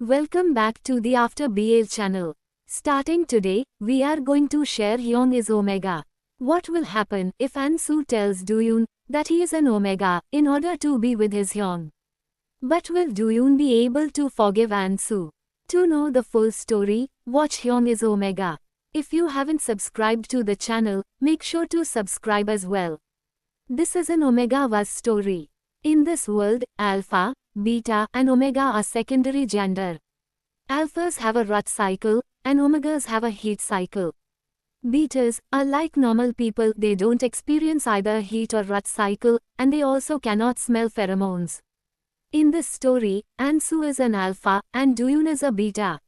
Welcome back to the After BL channel. Starting today, we are going to share Hyung is Omega. What will happen if An-soo tells Do-yoon that he is an Omega in order to be with his Hyung? But will Do-yoon be able to forgive An-soo? To know the full story, watch Hyung is Omega. If you haven't subscribed to the channel, make sure to subscribe as well. This is an Omega was story. In this world, Alpha, Beta and Omega are secondary gender. Alphas have a rut cycle, and Omegas have a heat cycle. Betas are like normal people, they don't experience either heat or rut cycle, and they also cannot smell pheromones. In this story, An-soo is an alpha, and Do-yoon is a beta.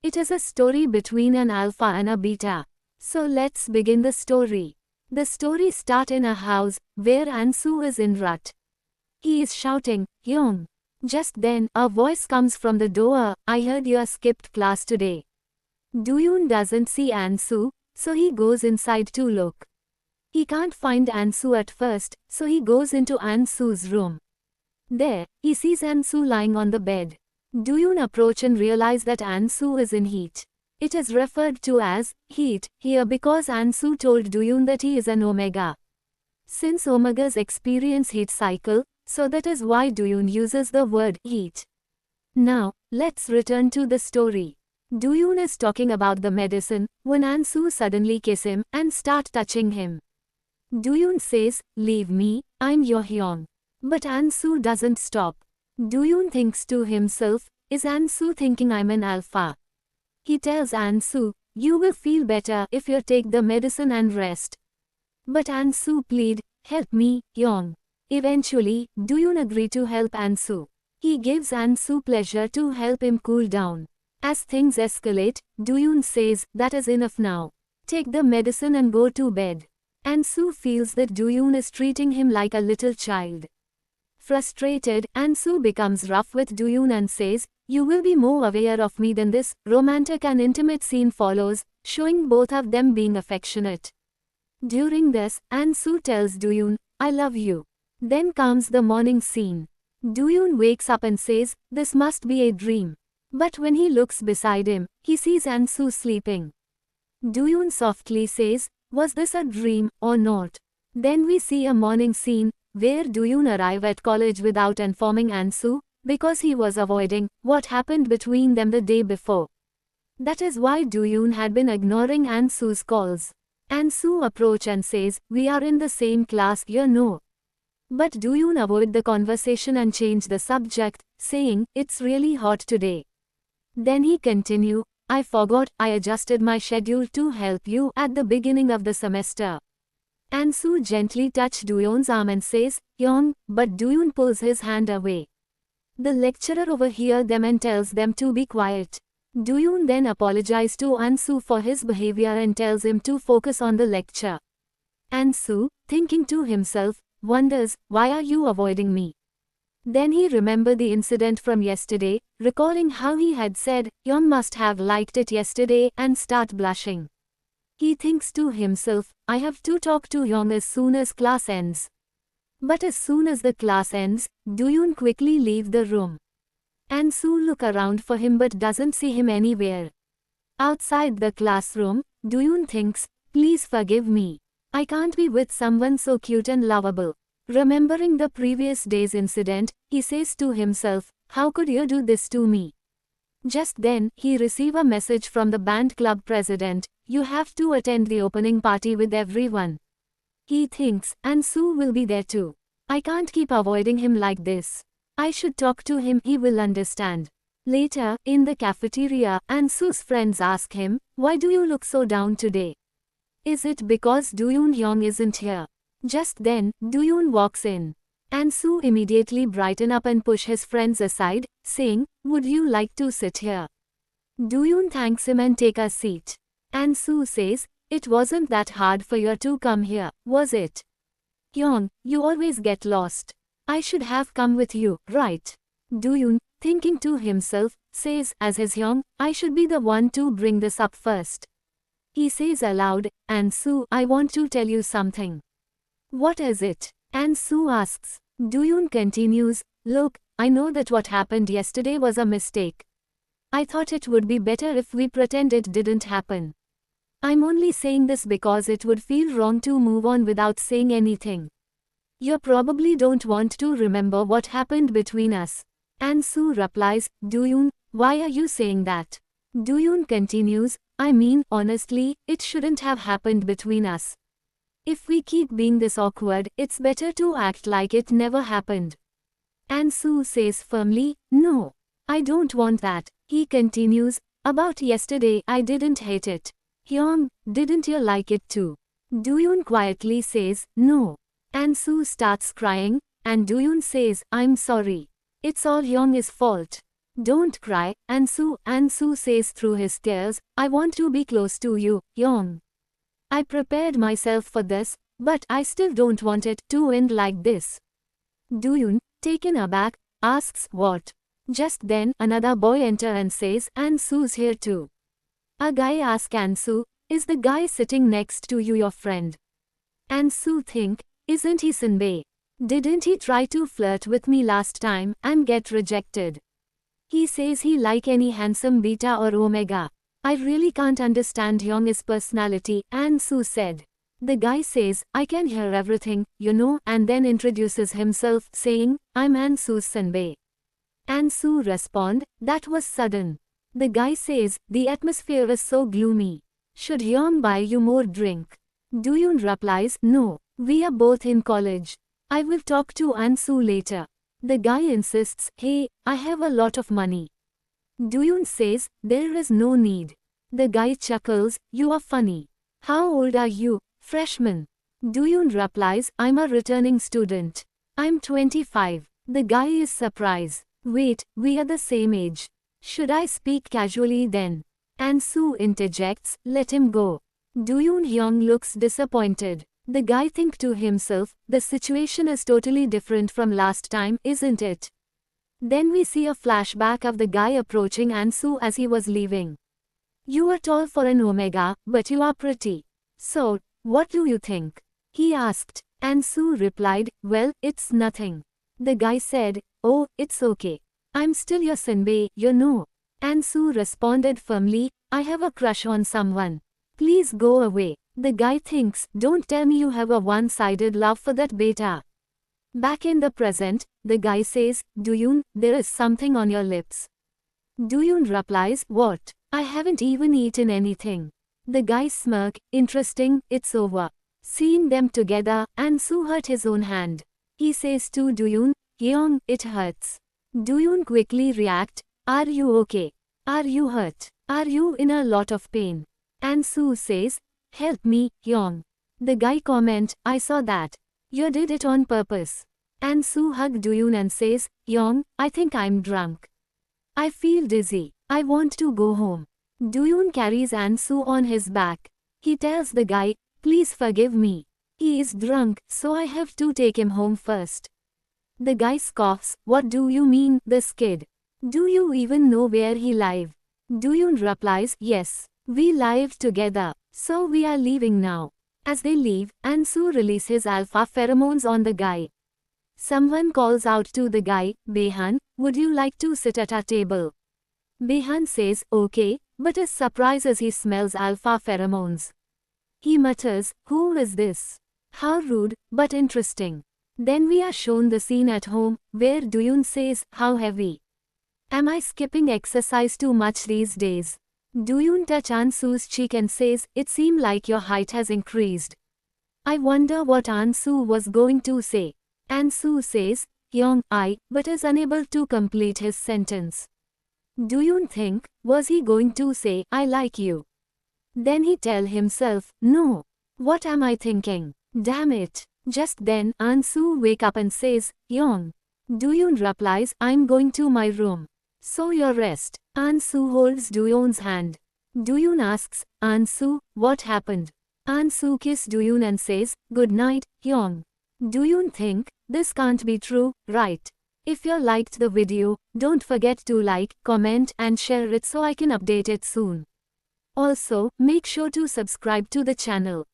It is a story between an alpha and a beta. So let's begin the story. The story starts in a house, where An-soo is in rut. He is shouting, Hyung. Just then, a voice comes from the door, I heard you skipped class today. Do-yoon doesn't see An-soo, so he goes inside to look. He can't find An-soo at first, so he goes into An-soo's room. There, he sees An-soo lying on the bed. Do-yoon approach and realize that An-soo is in heat. It is referred to as heat here because An-soo told Do-yoon that he is an Omega. Since Omegas experience heat cycle, so that is why Do-yoon uses the word heat. Now, let's return to the story. Do-yoon is talking about the medicine when An-soo suddenly kiss him and start touching him. Do-yoon says, leave me, I'm your Hyung. But An-soo doesn't stop. Do-yoon thinks to himself, is An-soo thinking I'm an alpha? He tells An-soo, you will feel better if you take the medicine and rest. But An-soo plead, help me, Hyung. Eventually, Do-yoon agrees to help An-soo. He gives An-soo pleasure to help him cool down. As things escalate, Do-yoon says, that is enough now. Take the medicine and go to bed. An-soo feels that Do-yoon is treating him like a little child. Frustrated, An-soo becomes rough with Do-yoon and says, you will be more aware of me than this. Romantic and intimate scene follows, showing both of them being affectionate. During this, An-soo tells Do-yoon, I love you. Then comes the morning scene. Do-yoon wakes up and says, this must be a dream. But when he looks beside him, he sees An-soo sleeping. Do-yoon softly says, was this a dream or not? Then we see a morning scene, where Do-yoon arrives at college without informing An-soo, because he was avoiding what happened between them the day before. That is why Do-yoon had been ignoring An-soo's calls. An-soo approaches and says, we are in the same class, you know. But Do-yoon avoid the conversation and change the subject, saying, it's really hot today. Then he continue, I forgot, I adjusted my schedule to help you at the beginning of the semester. An-soo gently touches Do-yoon's arm and says, Hyung, but Do-yoon pulls his hand away. The lecturer overhears them and tells them to be quiet. Do-yoon then apologizes to An-soo for his behavior and tells him to focus on the lecture. An-soo, thinking to himself, wonders, why are you avoiding me? Then he remembers the incident from yesterday, recalling how he had said, Hyung must have liked it yesterday and start blushing. He thinks to himself, I have to talk to Hyung as soon as class ends. But as soon as the class ends, Do-yoon quickly leaves the room. An-soo looks around for him but doesn't see him anywhere. Outside the classroom, Do-yoon thinks, please forgive me. I can't be with someone so cute and lovable. Remembering the previous day's incident, he says to himself, how could you do this to me? Just then, he receives a message from the band club president, you have to attend the opening party with everyone. He thinks, An-soo will be there too. I can't keep avoiding him like this. I should talk to him, he will understand. Later, in the cafeteria, An-soo's friends ask him, why do you look so down today? Is it because Do-yoon Hyung isn't here? Just then, Do-yoon walks in. An-soo immediately brightens up and pushes his friends aside, saying, would you like to sit here? Do-yoon thanks him and takes a seat. An-soo says, it wasn't that hard for you to come here, was it? Hyung, you always get lost. I should have come with you, right? Do-yoon, thinking to himself, says, as his Hyung, I should be the one to bring this up first. He says aloud, An-soo, I want to tell you something. What is it? An-soo asks. Do-yoon continues, look, I know that what happened yesterday was a mistake. I thought it would be better if we pretend it didn't happen. I'm only saying this because it would feel wrong to move on without saying anything. You probably don't want to remember what happened between us. Ansu replies, Doyoon, why are you saying that? Doyoon continues, I mean, honestly, it shouldn't have happened between us. If we keep being this awkward, it's better to act like it never happened. Ansu says firmly, no. I don't want that. He continues, about yesterday I didn't hate it. Hyung, didn't you like it too? Doyoon quietly says, no. Ansu starts crying, and Doyoon says, I'm sorry. It's all Hyung's fault. Don't cry, Ansu says through his tears, I want to be close to you, Hyung. I prepared myself for this, but I still don't want it to end like this. Doyoon, taken aback, asks what? Just then, another boy enters and says, Ansu's here too. A guy asks Ansu, is the guy sitting next to you your friend? Ansu think, isn't he Sinbei? Didn't he try to flirt with me last time and get rejected? He says he like any handsome beta or omega. I really can't understand Hyung's personality, Ansu said. The guy says, I can hear everything, you know, and then introduces himself, saying, I'm Ansu's Sinbei. Ansu respond, that was sudden. The guy says, the atmosphere is so gloomy. Should Hyung buy you more drink? Doyoon replies, no, we are both in college. I will talk to Ansu later. The guy insists, hey, I have a lot of money. Doyoon says, there is no need. The guy chuckles, you are funny. How old are you, freshman? Doyoon replies, I'm a returning student. I'm 25. The guy is surprised. Wait, we are the same age. Should I speak casually then? Ansu interjects, let him go. Doyoon Hyung looks disappointed. The guy thinks to himself, the situation is totally different from last time, isn't it? Then we see a flashback of the guy approaching Ansu as he was leaving. You are tall for an omega, but you are pretty. So, what do you think? He asked. Ansu replied, well, it's nothing. The guy said, oh, it's okay. I'm still your Sinbei, you know. Ansu responded firmly, I have a crush on someone. Please go away. The guy thinks, don't tell me you have a one-sided love for that beta. Back in the present, the guy says, Doyoon, there is something on your lips. Doyoon replies, what? I haven't even eaten anything. The guy smirk, interesting, it's over. Seeing them together, Ansu hurt his own hand. He says to Doyoon, Hyung, it hurts. Doyoon quickly react, are you okay? Are you hurt? Are you in a lot of pain? Ansu says, help me, Hyung. The guy comment, I saw that. You did it on purpose. Ansu hugs Doyoon and says, Hyung, I think I'm drunk. I feel dizzy. I want to go home. Doyoon carries Ansu on his back. He tells the guy, please forgive me. He is drunk, so I have to take him home first. The guy scoffs, what do you mean, this kid? Do you even know where he live? Doyoon replies, yes. We live together, so we are leaving now. As they leave, Ansu releases alpha pheromones on the guy. Someone calls out to the guy, Behan, would you like to sit at our table? Behan says, okay, but is surprised as he smells alpha pheromones. He mutters, who is this? How rude, but interesting. Then we are shown the scene at home, where Doyoon says, how heavy. Am I skipping exercise too much these days? Doyoon touches Ansu's cheek and says, it seems like your height has increased. I wonder what Ansu was going to say. Ansu says, Hyung, but is unable to complete his sentence. Doyoon think, was he going to say, I like you? Then he tell himself, no. What am I thinking? Damn it. Just then, Ansu wake up and says, Hyung. Doyoon replies, I'm going to my room. So you rest. Ansu holds Doyoon's hand. Doyoon asks, Ansu, what happened? Ansu kisses Doyoon and says, good night, Hyung. Doyoon think, this can't be true, right? If you liked the video, don't forget to like, comment and share it so I can update it soon. Also, make sure to subscribe to the channel.